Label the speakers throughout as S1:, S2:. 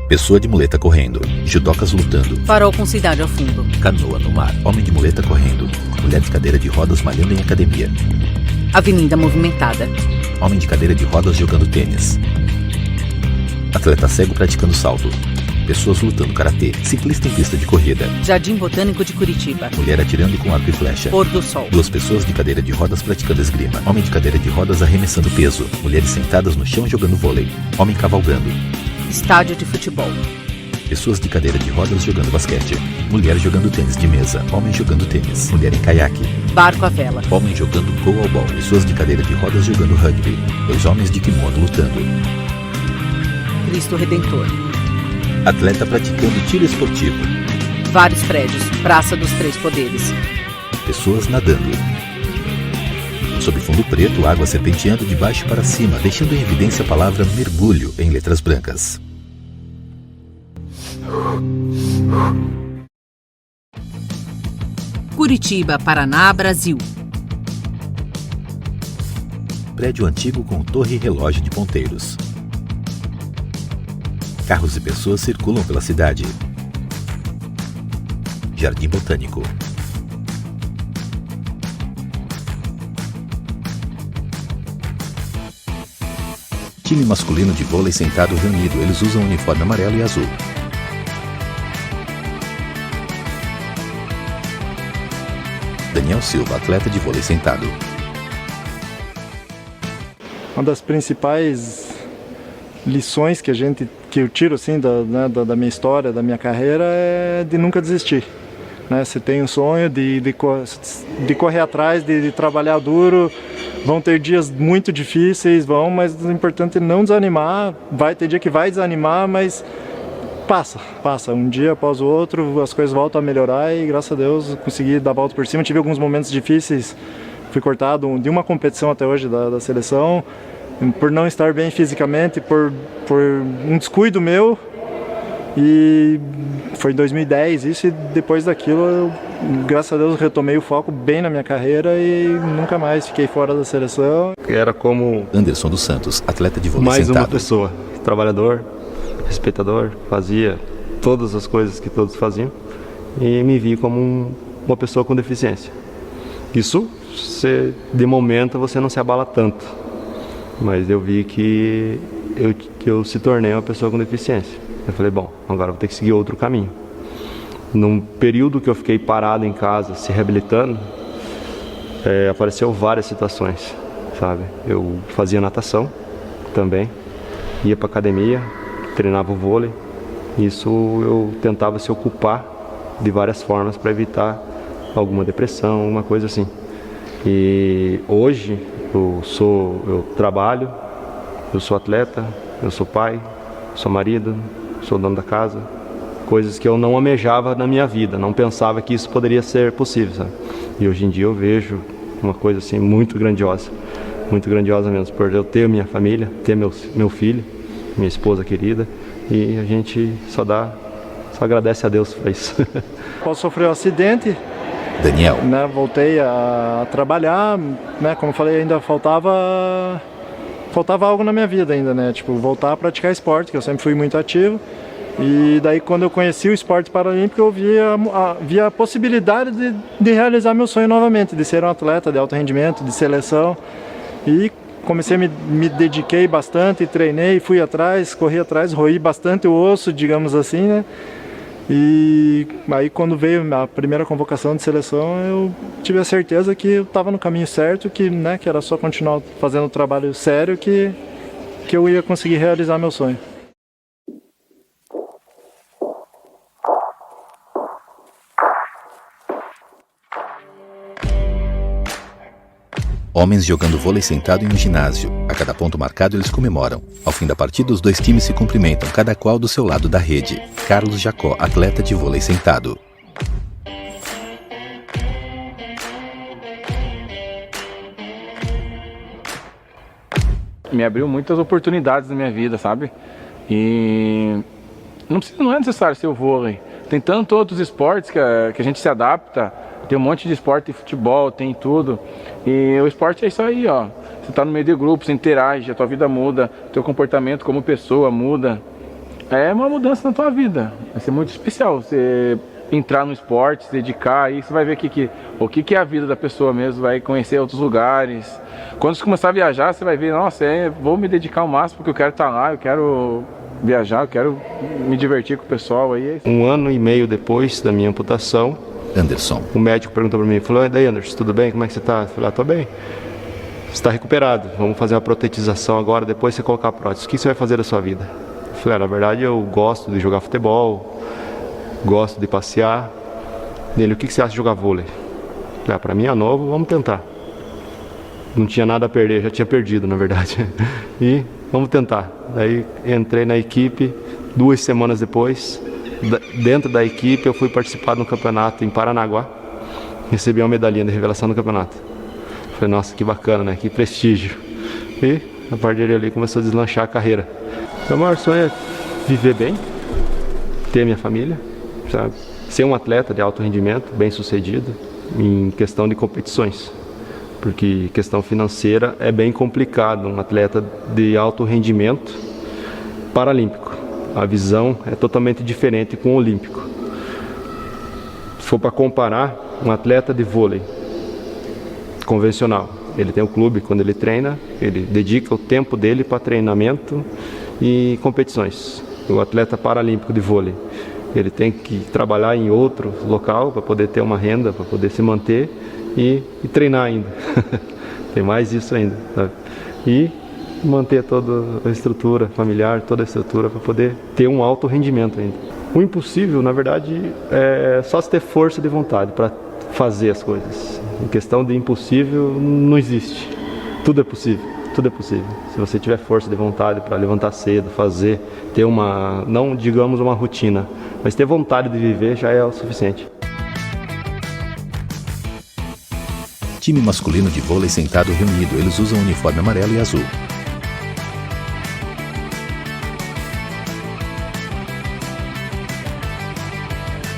S1: Pessoa de muleta correndo. Judocas lutando.
S2: Farol com cidade ao fundo.
S1: Canoa no mar. Homem de muleta correndo. Mulher de cadeira de rodas malhando em academia.
S2: Avenida movimentada.
S1: Homem de cadeira de rodas jogando tênis. Atleta cego praticando salto. Pessoas lutando karatê. Ciclista em pista de corrida.
S2: Jardim Botânico de Curitiba.
S1: Mulher atirando com arco e flecha.
S2: Pôr do sol.
S1: Duas pessoas de cadeira de rodas praticando esgrima. Homem de cadeira de rodas arremessando peso. Mulheres sentadas no chão jogando vôlei. Homem cavalgando.
S2: Estádio de futebol.
S1: Pessoas de cadeira de rodas jogando basquete. Mulher jogando tênis de mesa. Homem jogando tênis. Mulher em caiaque.
S2: Barco à vela.
S1: Homem jogando goalball. Pessoas de cadeira de rodas jogando rugby. Dois homens de kimono lutando.
S2: Cristo Redentor.
S1: Atleta praticando tiro esportivo.
S2: Vários prédios. Praça dos Três Poderes.
S1: Pessoas nadando. Sob fundo preto, água serpenteando de baixo para cima, deixando em evidência a palavra mergulho em letras brancas.
S2: Curitiba, Paraná, Brasil.
S1: Prédio antigo com torre e relógio de ponteiros. Carros e pessoas circulam pela cidade. Jardim Botânico. Time masculino de vôlei sentado reunido. Eles usam uniforme amarelo e azul. Daniel Silva, atleta de vôlei sentado.
S3: Uma das principais lições que eu tiro assim da minha história, da minha carreira, é de nunca desistir. Né? Você tem um sonho de correr atrás, de trabalhar duro. Vão ter dias muito difíceis, mas o importante é não desanimar. Vai ter dia que vai desanimar, mas passa. Um dia após o outro, as coisas voltam a melhorar e, graças a Deus, consegui dar a volta por cima. Tive alguns momentos difíceis, fui cortado de uma competição até hoje da seleção, por não estar bem fisicamente, por um descuido meu. E foi em 2010 isso, e depois daquilo, eu, graças a Deus, retomei o foco bem na minha carreira e nunca mais fiquei fora da seleção.
S4: Era como
S1: Anderson dos Santos, atleta de vôlei
S4: mais
S1: sentado.
S4: uma pessoa, trabalhador, respeitador, fazia todas as coisas que todos faziam e me vi como uma pessoa com deficiência. Isso, de momento, você não se abala tanto, mas eu vi que eu se tornei uma pessoa com deficiência. Eu falei, bom, agora vou ter que seguir outro caminho. Num período que eu fiquei parado em casa, se reabilitando, apareceu várias situações, sabe? Eu fazia natação também, ia para academia, treinava o vôlei. Isso eu tentava se ocupar de várias formas para evitar alguma depressão, alguma coisa assim. E hoje eu trabalho, eu sou atleta, eu sou pai, sou marido, sou dono da casa, coisas que eu não almejava na minha vida, não pensava que isso poderia ser possível, sabe? E hoje em dia eu vejo uma coisa assim muito grandiosa mesmo, por eu ter minha família, ter meu filho, minha esposa querida, e a gente só agradece a Deus por isso.
S3: Após sofrer um acidente,
S1: Daniel.
S3: né, voltei a trabalhar, né, como eu falei, ainda faltava algo na minha vida ainda, né? Tipo, voltar a praticar esporte, que eu sempre fui muito ativo. E daí, quando eu conheci o esporte paralímpico, eu via a possibilidade de realizar meu sonho novamente, de ser um atleta de alto rendimento, de seleção. E comecei me dediquei bastante, treinei, fui atrás, corri atrás, roí bastante o osso, digamos assim, né? E aí, quando veio a primeira convocação de seleção, eu tive a certeza que eu estava no caminho certo, que era só continuar fazendo o trabalho sério que eu ia conseguir realizar meu sonho.
S1: Homens jogando vôlei sentado em um ginásio. A cada ponto marcado eles comemoram. Ao fim da partida, os dois times se cumprimentam, cada qual do seu lado da rede. Carlos Jacó, atleta de vôlei sentado.
S5: Me abriu muitas oportunidades na minha vida, sabe? E não é necessário ser o vôlei. Tem tantos outros esportes que a gente se adapta. Tem um monte de esporte, tem futebol, tem tudo. E o esporte é isso aí, ó. Você tá no meio de grupo, você interage, a tua vida muda, teu comportamento como pessoa muda. é uma mudança na tua vida. Vai ser muito especial você entrar no esporte, se dedicar, aí você vai ver o que é a vida da pessoa mesmo, vai conhecer outros lugares. Quando você começar a viajar, você vai ver, nossa, vou me dedicar ao máximo porque eu quero estar lá, eu quero viajar, eu quero me divertir com o pessoal. Aí.
S4: 1 ano e meio depois da minha amputação,
S1: Anderson.
S4: o médico perguntou para mim, falou, e daí, Anderson, tudo bem? Como é que você está? Eu falei, tô bem. Você está recuperado, vamos fazer uma protetização agora, depois você colocar a prótese. O que você vai fazer da sua vida? Eu falei, na verdade eu gosto de jogar futebol, gosto de passear. Ele, o que você acha de jogar vôlei? Eu falei, para mim é novo, vamos tentar. Não tinha nada a perder, já tinha perdido na verdade. E vamos tentar. Daí entrei na equipe, 2 semanas depois, dentro da equipe eu fui participar de um campeonato em Paranaguá, recebi uma medalhinha de revelação no campeonato. Falei, nossa, que bacana, né? Que prestígio. E a partir dali começou a deslanchar a carreira. Meu maior sonho é viver bem, ter minha família, sabe? Ser um atleta de alto rendimento, bem sucedido, em questão de competições. Porque questão financeira é bem complicado, um atleta de alto rendimento paralímpico. A visão é totalmente diferente com o olímpico. Se for para comparar, um atleta de vôlei convencional, ele tem o clube, quando ele treina, ele dedica o tempo dele para treinamento e competições. O atleta paralímpico de vôlei, ele tem que trabalhar em outro local para poder ter uma renda, para poder se manter e treinar ainda. Tem mais isso ainda, sabe? E manter toda a estrutura familiar, toda a estrutura para poder ter um alto rendimento ainda. O impossível, na verdade, é só se ter força de vontade para fazer as coisas. Em questão de impossível, não existe. Tudo é possível, tudo é possível. Se você tiver força de vontade para levantar cedo, fazer, ter uma, não digamos uma rotina, mas ter vontade de viver já é o suficiente.
S1: Time masculino de vôlei sentado reunido, eles usam uniforme amarelo e azul.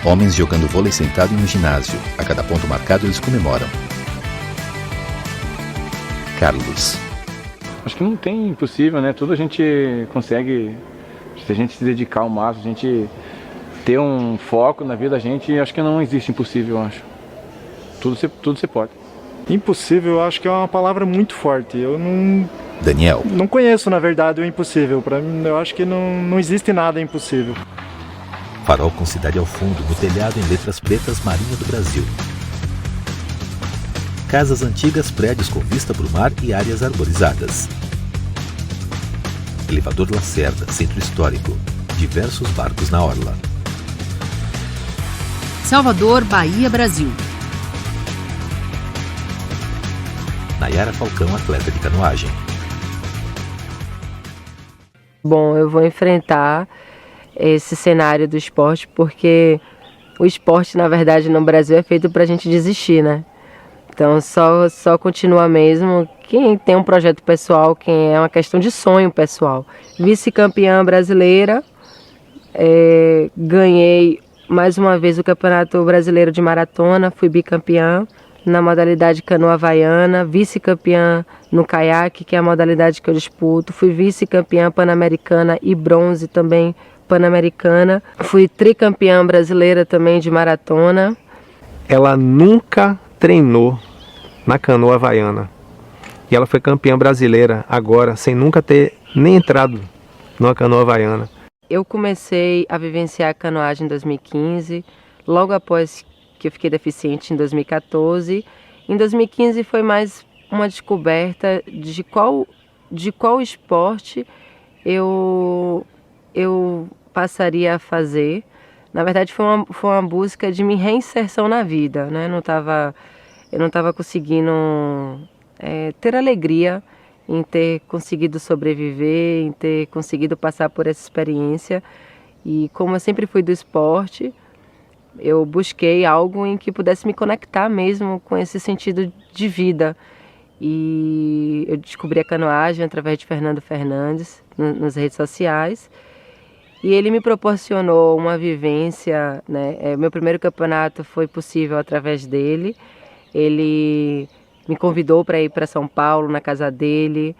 S1: Homens jogando vôlei sentado em um ginásio. A cada ponto marcado eles comemoram. Carlos.
S5: Acho que não tem impossível, né? Tudo a gente consegue, se a gente se dedicar ao máximo, a gente ter um foco na vida da gente, acho que não existe impossível, eu acho. Tudo você pode.
S3: Impossível, eu acho que é uma palavra muito forte. Eu
S1: Daniel.
S3: não conheço, na verdade, o impossível. Para mim, eu acho que não existe nada impossível.
S1: Farol com cidade ao fundo, no telhado em letras pretas, Marinha do Brasil. Casas antigas, prédios com vista para o mar e áreas arborizadas. Elevador Lacerda, centro histórico. Diversos barcos na orla.
S2: Salvador, Bahia, Brasil.
S1: Nayara Falcão, atleta de canoagem.
S6: Bom, eu vou enfrentar esse cenário do esporte porque o esporte, na verdade, no Brasil é feito para a gente desistir, né? Então, só continua mesmo quem tem um projeto pessoal, quem é uma questão de sonho pessoal. Vice-campeã brasileira, ganhei mais uma vez o Campeonato Brasileiro de Maratona, fui bicampeã na modalidade canoa havaiana, vice-campeã no caiaque, que é a modalidade que eu disputo, fui vice-campeã pan-americana e bronze também pan-americana, fui tricampeã brasileira também de maratona.
S7: Ela nunca treinou na canoa havaiana e ela foi campeã brasileira agora, sem nunca ter nem entrado numa canoa havaiana.
S6: Eu comecei a vivenciar a canoagem em 2015, logo após que eu fiquei deficiente em 2014. Em 2015 foi mais uma descoberta de qual esporte eu passaria a fazer. Na verdade foi uma busca de minha reinserção na vida, né? Eu não estava conseguindo ter alegria em ter conseguido sobreviver, em ter conseguido passar por essa experiência. E como eu sempre fui do esporte, eu busquei algo em que pudesse me conectar mesmo com esse sentido de vida. E eu descobri a canoagem através de Fernando Fernandes nas redes sociais. E ele me proporcionou uma vivência, né? Meu primeiro campeonato foi possível através dele. Ele me convidou para ir para São Paulo, na casa dele,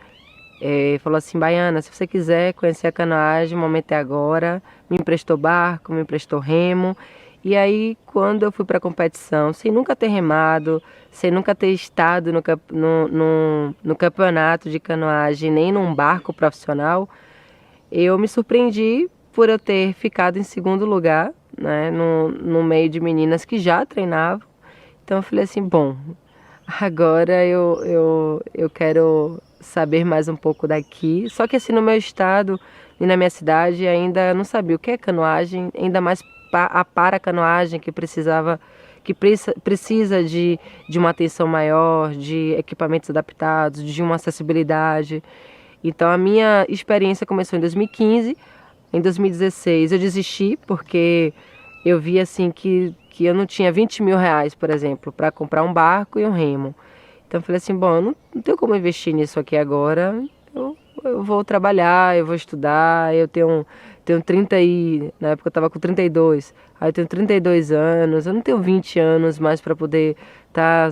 S6: falou assim: Baiana, se você quiser conhecer a canoagem, o momento é agora. Me emprestou barco, me emprestou remo. E aí, quando eu fui para a competição, sem nunca ter remado, sem nunca ter estado no campeonato de canoagem, nem num barco profissional, eu me surpreendi por eu ter ficado em segundo lugar, né, no meio de meninas que já treinavam. Então eu falei assim, bom, agora eu quero saber mais um pouco daqui. Só que assim, no meu estado e na minha cidade ainda não sabia o que é canoagem, ainda mais a para-canoagem que precisa de uma atenção maior, de equipamentos adaptados, de uma acessibilidade. Então a minha experiência começou em 2015. Em 2016 eu desisti porque eu vi assim que eu não tinha 20 mil reais, por exemplo, para comprar um barco e um remo. Então eu falei assim, bom, eu não tenho como investir nisso aqui agora, eu vou trabalhar, eu vou estudar, eu tenho 30 na época eu estava com 32, aí eu tenho 32 anos, eu não tenho 20 anos mais para poder estar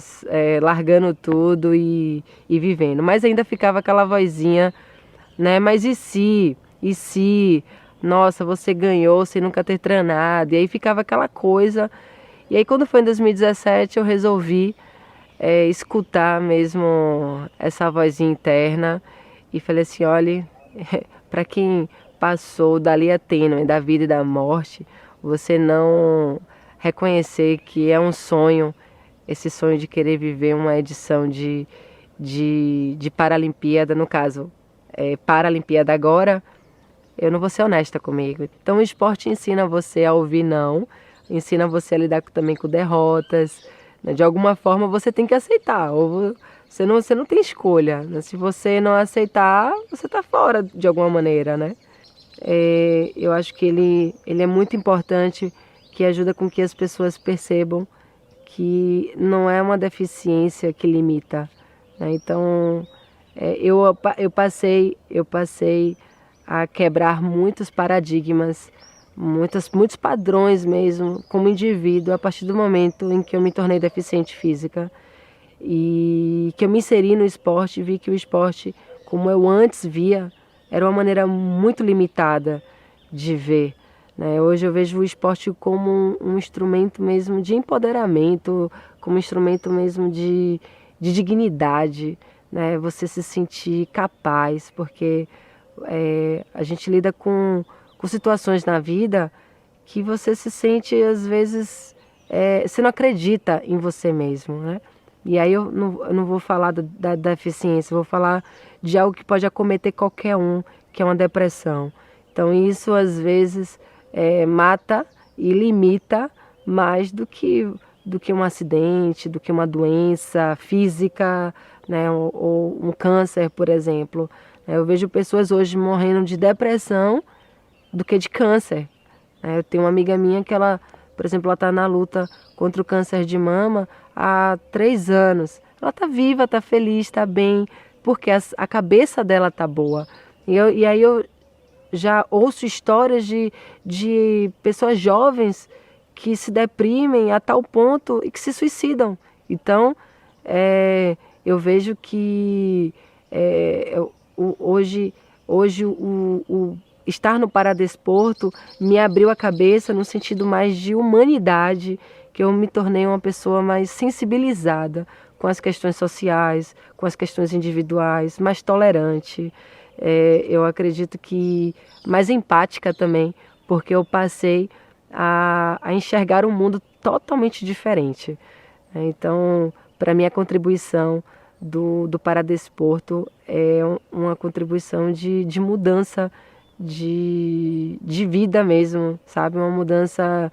S6: largando tudo e vivendo. Mas ainda ficava aquela vozinha, né, mas e se, nossa, você ganhou sem nunca ter treinado, e aí ficava aquela coisa. E aí quando foi em 2017 eu resolvi escutar mesmo essa vozinha interna e falei assim, olha, para quem passou da linha tênue da vida e da morte, você não reconhecer que é um sonho, esse sonho de querer viver uma edição de Paralimpíada, no caso, Paralimpíada agora, eu não vou ser honesta comigo. Então o esporte ensina você a ouvir não, ensina você a lidar também com derrotas, né? De alguma forma você tem que aceitar, ou você não tem escolha, né? Se você não aceitar, você está fora de alguma maneira, né? Eu acho que ele é muito importante, que ajuda com que as pessoas percebam que não é uma deficiência que limita, né? Então eu passei a quebrar muitos paradigmas, muitos padrões mesmo, como indivíduo, a partir do momento em que eu me tornei deficiente física e que eu me inseri no esporte, vi que o esporte, como eu antes via, era uma maneira muito limitada de ver, né? Hoje eu vejo o esporte como um instrumento mesmo de empoderamento, como um instrumento mesmo de dignidade, né? Você se sentir capaz, porque a gente lida com situações na vida que você se sente, às vezes, você não acredita em você mesmo, né? E aí eu não vou falar da deficiência, eu vou falar de algo que pode acometer qualquer um, que é uma depressão. Então isso, às vezes, mata e limita mais do que um acidente, do que uma doença física, né? Ou um câncer, por exemplo. Eu vejo pessoas hoje morrendo de depressão do que de câncer. Eu tenho uma amiga minha que ela, por exemplo, ela está na luta contra o câncer de mama há 3 anos. Ela está viva, está feliz, está bem, porque a cabeça dela está boa. E aí eu já ouço histórias de pessoas jovens que se deprimem a tal ponto e que se suicidam. Então, eu vejo que hoje o estar no paradesporto me abriu a cabeça no sentido mais de humanidade, que eu me tornei uma pessoa mais sensibilizada com as questões sociais, com as questões individuais, mais tolerante. Eu acredito que mais empática também, porque eu passei a enxergar um mundo totalmente diferente. Então, para mim, a contribuição do paradesporto é uma contribuição de mudança de vida mesmo, sabe? Uma mudança,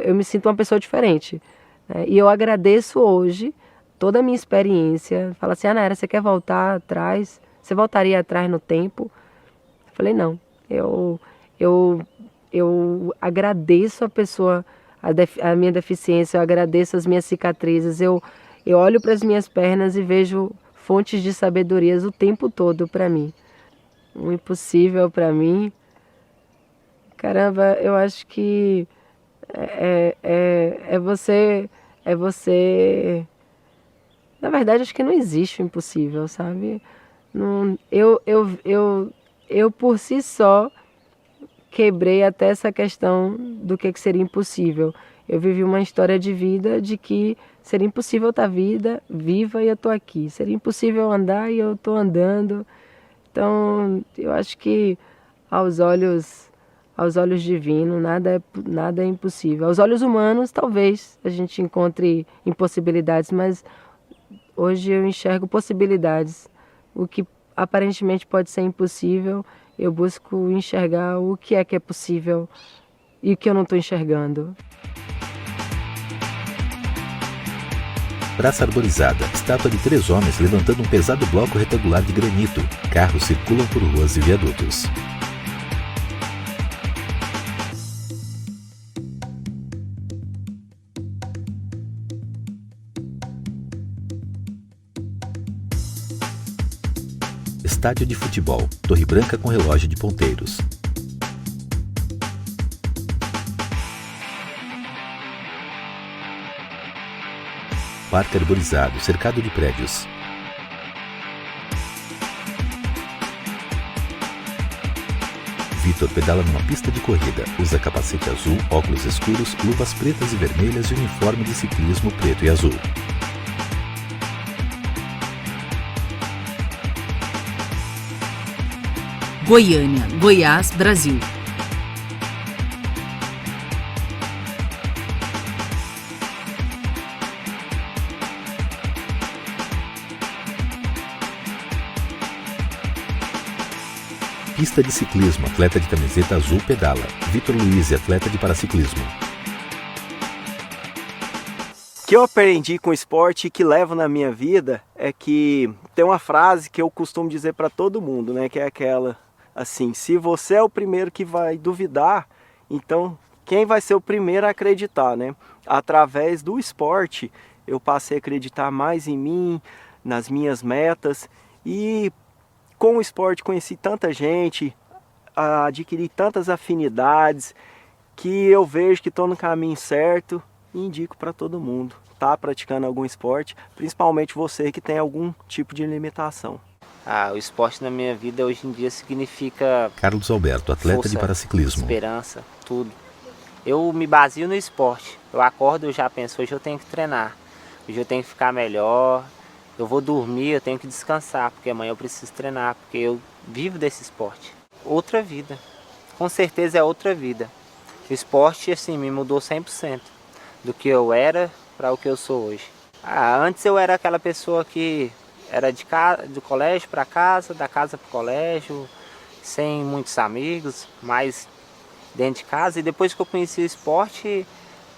S6: eu me sinto uma pessoa diferente, né? E eu agradeço hoje toda a minha experiência. Fala assim, Nayara, você quer voltar atrás? Você voltaria atrás no tempo? Eu falei, não, eu agradeço a pessoa, a minha deficiência, eu agradeço as minhas cicatrizes, eu olho para as minhas pernas e vejo fontes de sabedorias o tempo todo para mim. O impossível para mim, caramba, eu acho que é você, na verdade, acho que não existe o impossível, sabe? Eu por si só quebrei até essa questão do que seria impossível. Eu vivi uma história de vida de que seria impossível estar viva e eu estou aqui. Seria impossível andar e eu estou andando. Então, eu acho que aos olhos divinos nada é impossível. Aos olhos humanos, talvez a gente encontre impossibilidades, mas hoje eu enxergo possibilidades. O que aparentemente pode ser impossível, eu busco enxergar o que é possível e o que eu não estou enxergando.
S1: Praça arborizada, estátua de 3 homens levantando um pesado bloco retangular de granito. Carros circulam por ruas e viadutos. Estádio de futebol, torre branca com relógio de ponteiros. Parque arborizado, cercado de prédios. Vitor pedala numa pista de corrida, usa capacete azul, óculos escuros, luvas pretas e vermelhas e uniforme de ciclismo preto e azul.
S2: Goiânia, Goiás, Brasil.
S1: Pista de ciclismo, atleta de camiseta azul pedala. Vitor Luiz, atleta de paraciclismo.
S8: O que eu aprendi com o esporte e que levo na minha vida é que tem uma frase que eu costumo dizer para todo mundo, né? Que é aquela assim: se você é o primeiro que vai duvidar, então quem vai ser o primeiro a acreditar, né? Através do esporte eu passei a acreditar mais em mim, nas minhas metas, e com o esporte conheci tanta gente, adquiri tantas afinidades, que eu vejo que estou no caminho certo e indico para todo mundo. Tá praticando algum esporte, principalmente você que tem algum tipo de limitação.
S9: O esporte na minha vida hoje em dia significa
S1: Carlos Alberto, atleta
S9: força,
S1: de paraciclismo.
S9: esperança, tudo. Eu me baseio no esporte. Eu acordo, eu já penso, hoje eu tenho que treinar, hoje eu tenho que ficar melhor. Eu vou dormir, eu tenho que descansar, porque amanhã eu preciso treinar, porque eu vivo desse esporte. Outra vida, com certeza é outra vida. O esporte, assim, me mudou 100% do que eu era para o que eu sou hoje. Antes eu era aquela pessoa que era do colégio para casa, da casa para o colégio, sem muitos amigos, mais dentro de casa. E depois que eu conheci o esporte,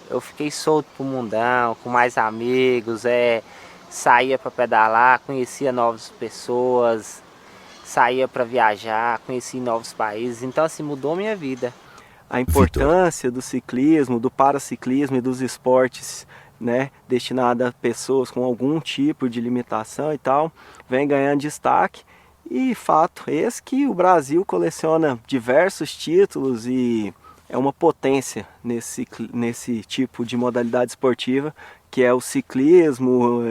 S9: eu fiquei solto pro mundão, com mais amigos, saía para pedalar, conhecia novas pessoas, saía para viajar, conheci novos países. Então, assim, mudou minha vida.
S8: A importância do ciclismo, do paraciclismo e dos esportes, né, destinados a pessoas com algum tipo de limitação e tal, vem ganhando destaque. E fato esse que o Brasil coleciona diversos títulos e é uma potência nesse tipo de modalidade esportiva, que é o ciclismo,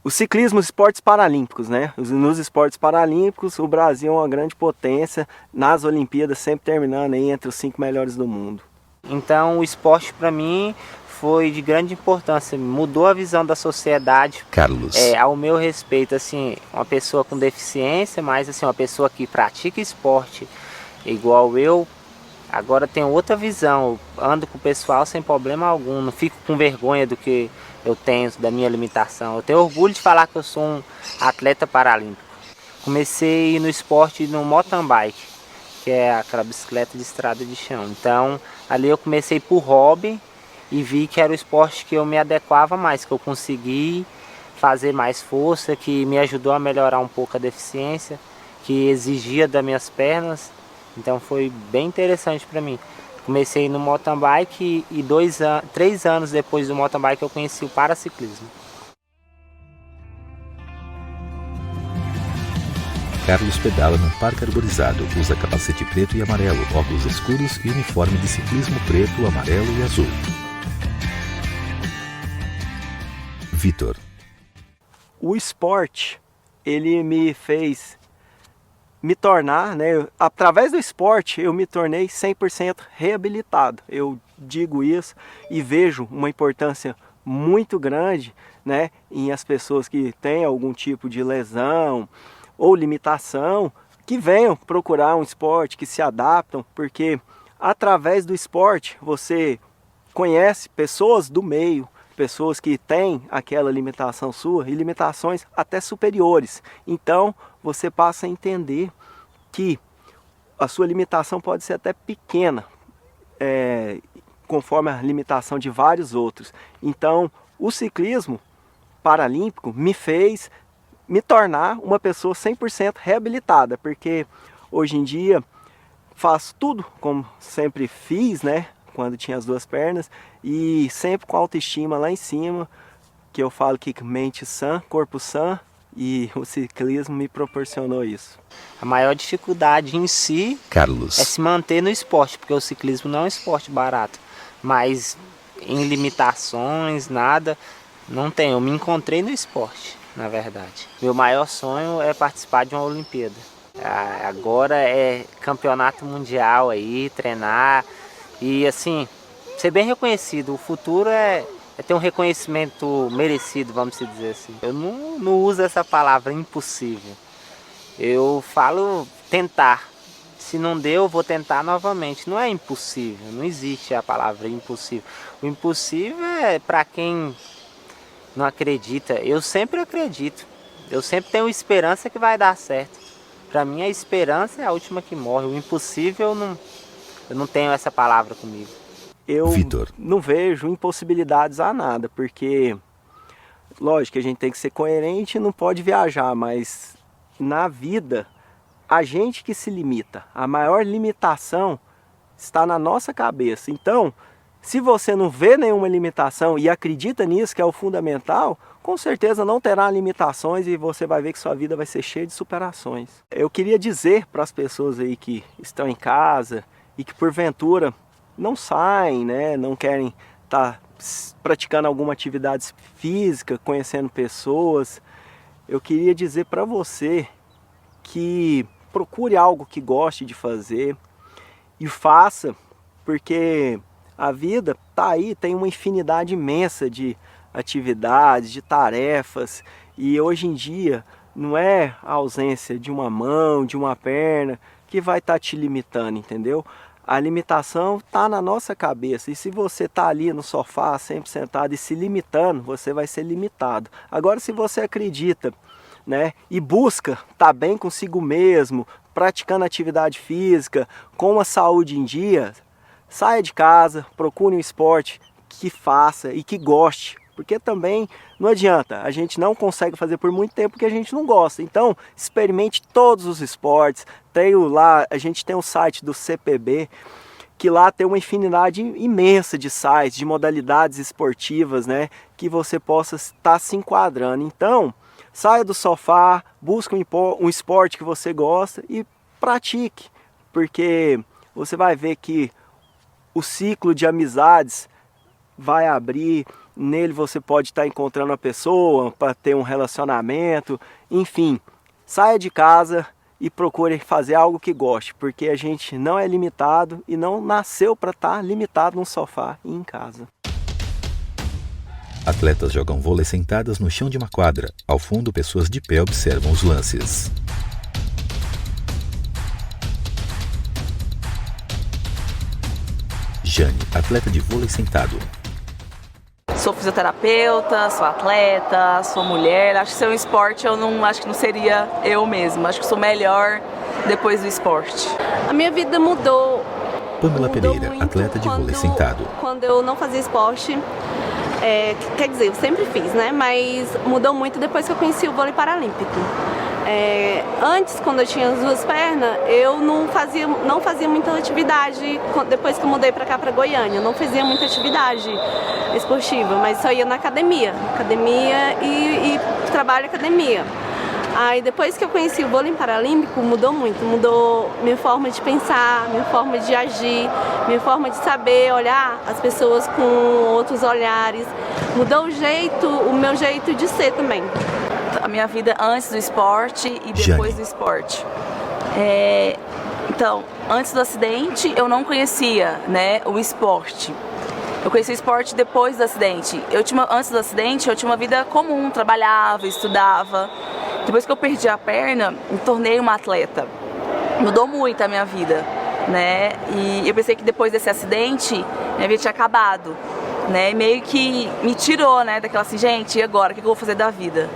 S8: o ciclismo e os esportes paralímpicos, né? Nos esportes paralímpicos, o Brasil é uma grande potência, nas Olimpíadas sempre terminando aí entre os 5 melhores do mundo.
S9: Então o esporte para mim foi de grande importância, mudou a visão da sociedade.
S1: Carlos.
S9: Ao meu respeito, assim, uma pessoa com deficiência, mas assim, uma pessoa que pratica esporte igual eu, agora tenho outra visão, ando com o pessoal sem problema algum, não fico com vergonha do que eu tenho, da minha limitação. Eu tenho orgulho de falar que eu sou um atleta paralímpico. Comecei no esporte no mountain bike, que é aquela bicicleta de estrada de chão. Então, ali eu comecei por hobby e vi que era o esporte que eu me adequava mais, que eu consegui fazer mais força, que me ajudou a melhorar um pouco a deficiência, que exigia das minhas pernas. Então foi bem interessante para mim. Comecei no mountain bike e 3 anos depois do mountain bike eu conheci o paraciclismo.
S1: Carlos pedala num parque arborizado, usa capacete preto e amarelo, óculos escuros e uniforme de ciclismo preto, amarelo e azul. Vitor.
S8: O esporte ele me fez me tornar, né, através do esporte, eu me tornei 100% reabilitado. Eu digo isso e vejo uma importância muito grande, né, em as pessoas que têm algum tipo de lesão ou limitação, que venham procurar um esporte, que se adaptam, porque através do esporte você conhece pessoas do meio, pessoas que têm aquela limitação sua e limitações até superiores. Então você passa a entender que a sua limitação pode ser até pequena, conforme a limitação de vários outros. Então o ciclismo paralímpico me fez me tornar uma pessoa 100% reabilitada, porque hoje em dia faço tudo como sempre fiz, né, quando tinha as duas pernas, e sempre com autoestima lá em cima, que eu falo que mente sã, corpo sã, e o ciclismo me proporcionou isso.
S9: A maior dificuldade em si
S1: Carlos.
S9: é se manter no esporte, porque o ciclismo não é um esporte barato, mas em limitações, nada, não tem. Eu me encontrei no esporte, na verdade. Meu maior sonho é participar de uma Olimpíada. Agora é campeonato mundial aí, treinar e assim, ser bem reconhecido. O futuro é ter um reconhecimento merecido, vamos dizer assim. Eu não uso essa palavra impossível. Eu falo tentar. Se não deu, eu vou tentar novamente. Não é impossível, não existe a palavra impossível. O impossível é para quem não acredita. Eu sempre acredito. Eu sempre tenho esperança que vai dar certo. Para mim a esperança é a última que morre. O impossível eu não tenho essa palavra comigo.
S8: Eu
S1: Vitor.
S8: não vejo impossibilidades a nada, porque lógico que a gente tem que ser coerente e não pode viajar, mas na vida a gente que se limita. A maior limitação está na nossa cabeça. Então, se você não vê nenhuma limitação e acredita nisso, que é o fundamental, com certeza não terá limitações e você vai ver que sua vida vai ser cheia de superações. Eu queria dizer para as pessoas aí que estão em casa e que porventura não saem, né, não querem estar praticando alguma atividade física, conhecendo pessoas, eu queria dizer para você que procure algo que goste de fazer e faça, porque a vida está aí, tem uma infinidade imensa de atividades, de tarefas, e hoje em dia não é a ausência de uma mão, de uma perna que vai estar te limitando, entendeu? A limitação está na nossa cabeça, e se você está ali no sofá, sempre sentado e se limitando, você vai ser limitado. Agora, se você acredita, né, e busca estar bem consigo mesmo, praticando atividade física, com a saúde em dia, saia de casa, procure um esporte que faça e que goste, porque também não adianta, a gente não consegue fazer por muito tempo porque a gente não gosta. Então, experimente todos os esportes. A gente tem um site do CPB, que lá tem uma infinidade imensa de sites, de modalidades esportivas, né, que você possa estar se enquadrando. Então, saia do sofá, busque um esporte que você gosta e pratique, porque você vai ver que o ciclo de amizades vai abrir, nele você pode estar encontrando uma pessoa para ter um relacionamento, enfim, saia de casa e procure fazer algo que goste, porque a gente não é limitado e não nasceu para estar limitado no sofá e em casa.
S1: Atletas jogam vôlei sentadas no chão de uma quadra. Ao fundo, pessoas de pé observam os lances. Jane, atleta de vôlei sentado.
S10: Sou fisioterapeuta, sou atleta, sou mulher. Acho que ser um esporte acho que não seria eu mesma. Acho que sou melhor depois do esporte.
S11: A minha vida mudou.
S1: Pamela Pereira, atleta de vôlei sentado.
S11: Quando eu não fazia esporte, quer dizer, eu sempre fiz, né? Mas mudou muito depois que eu conheci o vôlei paralímpico. Antes, quando eu tinha as duas pernas, eu não fazia muita atividade. Depois que eu mudei para cá, para Goiânia, eu não fazia muita atividade esportiva, mas só ia na academia e trabalho academia. Aí depois que eu conheci o vôlei paralímpico, mudou muito, mudou minha forma de pensar, minha forma de agir, minha forma de saber olhar as pessoas com outros olhares, mudou o meu jeito de ser também.
S10: a minha vida antes do esporte e depois do esporte. Então, antes do acidente, eu não conhecia, né, o esporte. Eu conheci o esporte depois do acidente. Antes do acidente, eu tinha uma vida comum, trabalhava, estudava. Depois que eu perdi a perna, me tornei uma atleta. Mudou muito a minha vida, né? E eu pensei que depois desse acidente, minha vida tinha acabado, né? E meio que me tirou, né, daquela assim, gente, e agora? O que eu vou fazer da vida?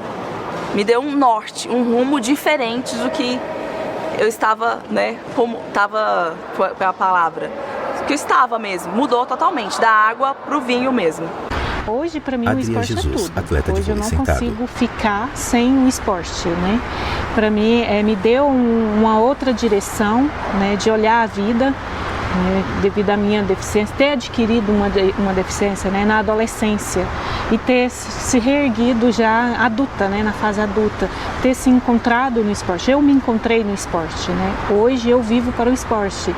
S10: Me deu um norte, um rumo diferente do que eu estava, né, como estava, foi a palavra, que eu estava mesmo, mudou totalmente, da água pro vinho mesmo.
S12: Hoje, para mim,
S1: Adriana
S12: o esporte
S1: Jesus,
S12: é tudo.
S1: atleta de
S12: Hoje eu não
S1: vôlei sentado.
S12: consigo ficar sem o esporte, né? Para mim, me deu uma outra direção, né, de olhar a vida, devido à minha deficiência, ter adquirido uma deficiência, né, na adolescência e ter se reerguido já adulta, né, na fase adulta, ter se encontrado no esporte. Eu me encontrei no esporte, né? Hoje eu vivo para o esporte.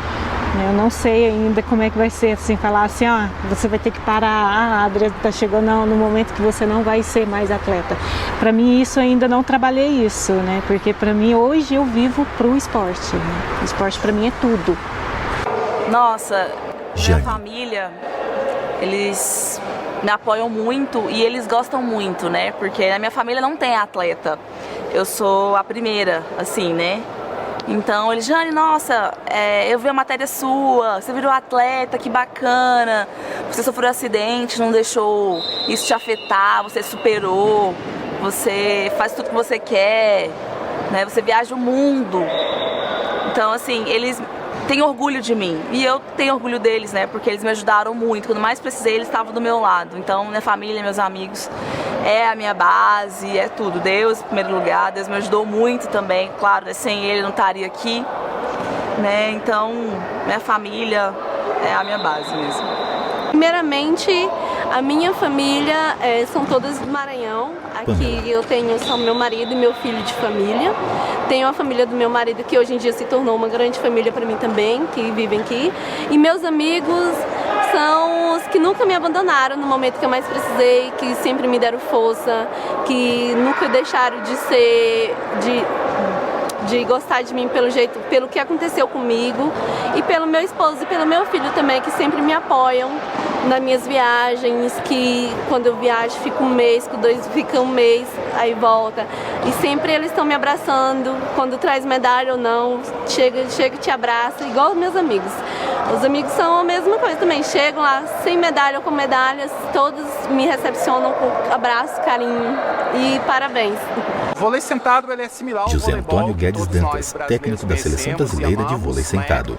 S12: Eu não sei ainda como é que vai ser, assim, falar assim, você vai ter que parar, Adriana, chegou no momento que você não vai ser mais atleta. Para mim isso ainda não trabalhei isso, né? Porque para mim hoje eu vivo para o esporte, né? O esporte para mim é tudo.
S10: Nossa, minha família, eles me apoiam muito e eles gostam muito, né? Porque na minha família não tem atleta. Eu sou a primeira, assim, né? Então eles, Jane, nossa, eu vi a matéria sua, você virou atleta, que bacana. Você sofreu um acidente, não deixou isso te afetar, você superou, você faz tudo que você quer, né? Você viaja o mundo. Então, assim, eles têm orgulho de mim e eu tenho orgulho deles, né? Porque eles me ajudaram muito. Quando mais precisei, eles estavam do meu lado. Então, minha família, meus amigos, é a minha base, é tudo. Deus, em primeiro lugar, Deus me ajudou muito também. Claro, sem ele eu não estaria aqui, né? Então, minha família é a minha base mesmo.
S11: Primeiramente, a minha família são todas do Maranhão. Aqui eu tenho só meu marido e meu filho de família. Tenho a família do meu marido, que hoje em dia se tornou uma grande família para mim também, que vivem aqui. E meus amigos são os que nunca me abandonaram no momento que eu mais precisei, que sempre me deram força, que nunca deixaram de gostar de mim pelo que aconteceu comigo, e pelo meu esposo e pelo meu filho também, que sempre me apoiam nas minhas viagens, que quando eu viajo fico um mês, fica um mês, aí volta. E sempre eles estão me abraçando, quando traz medalha ou não, chega e te abraça, igual os meus amigos. Os amigos são a mesma coisa também, chegam lá sem medalha ou com medalhas, todos me recepcionam com abraço, carinho e parabéns.
S13: O vôlei sentado ele é similar ao
S1: José
S13: voleibol,
S1: Antônio Guedes Dantas,
S13: nós,
S1: técnico da Seleção Brasileira de Vôlei Sentado.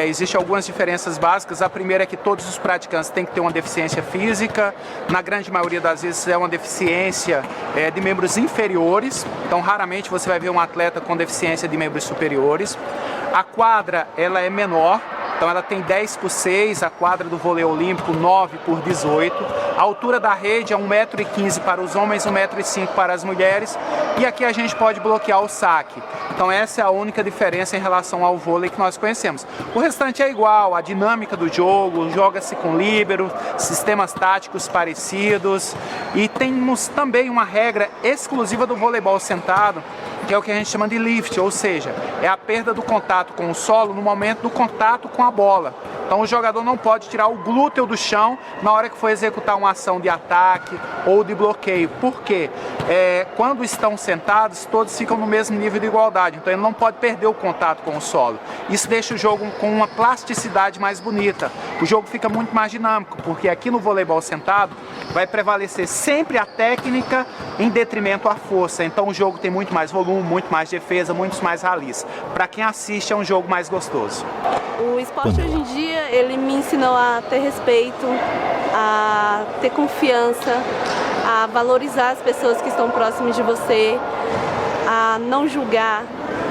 S13: Existem algumas diferenças básicas. A primeira é que todos os praticantes têm que ter uma deficiência física. Na grande maioria das vezes é uma deficiência de membros inferiores. Então raramente você vai ver um atleta com deficiência de membros superiores. A quadra ela é menor. Então ela tem 10x6, a quadra do vôlei olímpico 9x18. A altura da rede é 1,15 m para os homens, 1,05 m para as mulheres. E aqui a gente pode bloquear o saque. Então essa é a única diferença em relação ao vôlei que nós conhecemos. O restante é igual, a dinâmica do jogo, joga-se com líbero, sistemas táticos parecidos. E temos também uma regra exclusiva do voleibol sentado, que é o que a gente chama de lift, ou seja, é a perda do contato com o solo no momento do contato com a bola. Então o jogador não pode tirar o glúteo do chão na hora que for executar uma ação de ataque ou de bloqueio. Por quê? Quando estão sentados, todos ficam no mesmo nível de igualdade. Então ele não pode perder o contato com o solo. Isso deixa o jogo com uma plasticidade mais bonita. O jogo fica muito mais dinâmico, porque aqui no voleibol sentado vai prevalecer sempre a técnica em detrimento à força. Então o jogo tem muito mais volume, muito mais defesa, muitos mais ralis. Para quem assiste é um jogo mais gostoso.
S11: O esporte hoje em dia, ele me ensinou a ter respeito, a ter confiança, a valorizar as pessoas que estão próximas de você, a não julgar,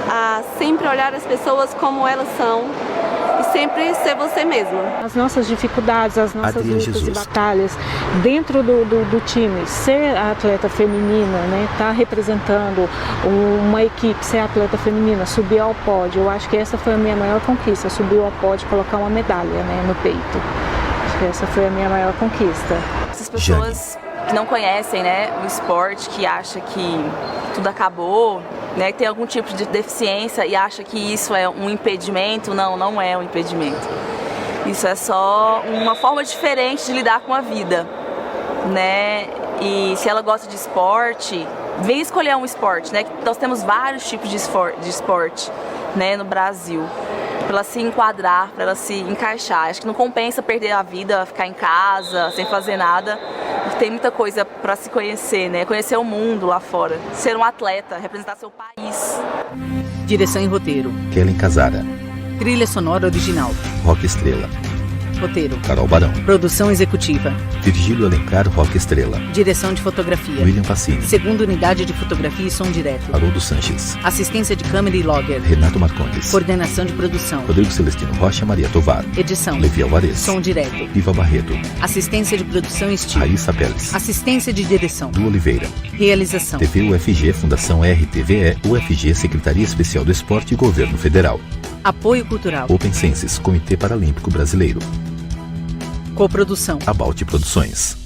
S11: a sempre olhar as pessoas como elas são e sempre ser você mesma.
S12: As nossas dificuldades, as nossas lutas e batalhas dentro do time, ser a atleta feminina, né, tá representando uma equipe, ser atleta feminina, subir ao pódio, eu acho que essa foi a minha maior conquista, subir ao pódio, colocar uma medalha, né, no peito. Acho que essa foi a minha maior conquista.
S10: Essas pessoas que não conhecem, né, o esporte, que acha que tudo acabou, né, que tem algum tipo de deficiência e acha que isso é um impedimento. Não, não é um impedimento. Isso é só uma forma diferente de lidar com a vida, né? E se ela gosta de esporte, vem escolher um esporte, né? Nós temos vários tipos de esporte, né, no Brasil, para ela se enquadrar, para ela se encaixar. Acho que não compensa perder a vida, ficar em casa, sem fazer nada. Tem muita coisa para se conhecer, né? Conhecer o mundo lá fora, ser um atleta, representar seu país.
S2: Direção e roteiro:
S1: Kellen Casara.
S2: Trilha sonora original:
S1: Rock Estrela.
S2: Roteiro:
S1: Carol Barão.
S2: Produção executiva:
S1: Virgílio Alencar, Rock Estrela.
S2: Direção de fotografia:
S1: William Facini.
S2: Segunda unidade de fotografia e som direto:
S1: Haroldo Sanches.
S2: Assistência de câmera e logger:
S1: Renato Marcondes.
S2: Coordenação de produção:
S1: Rodrigo Celestino Rocha, Maria Tovar.
S2: Edição:
S1: Levi Alvarez.
S2: Som direto:
S1: Iva Barreto.
S2: Assistência de produção e estilo:
S1: Raíssa Pérez.
S2: Assistência de direção:
S1: Du Oliveira.
S2: Realização:
S1: TV UFG, Fundação RTVE, UFG, Secretaria Especial do Esporte e Governo Federal.
S2: Apoio cultural:
S1: Open Senses, Comitê Paralímpico Brasileiro.
S2: Coprodução:
S1: About Produções.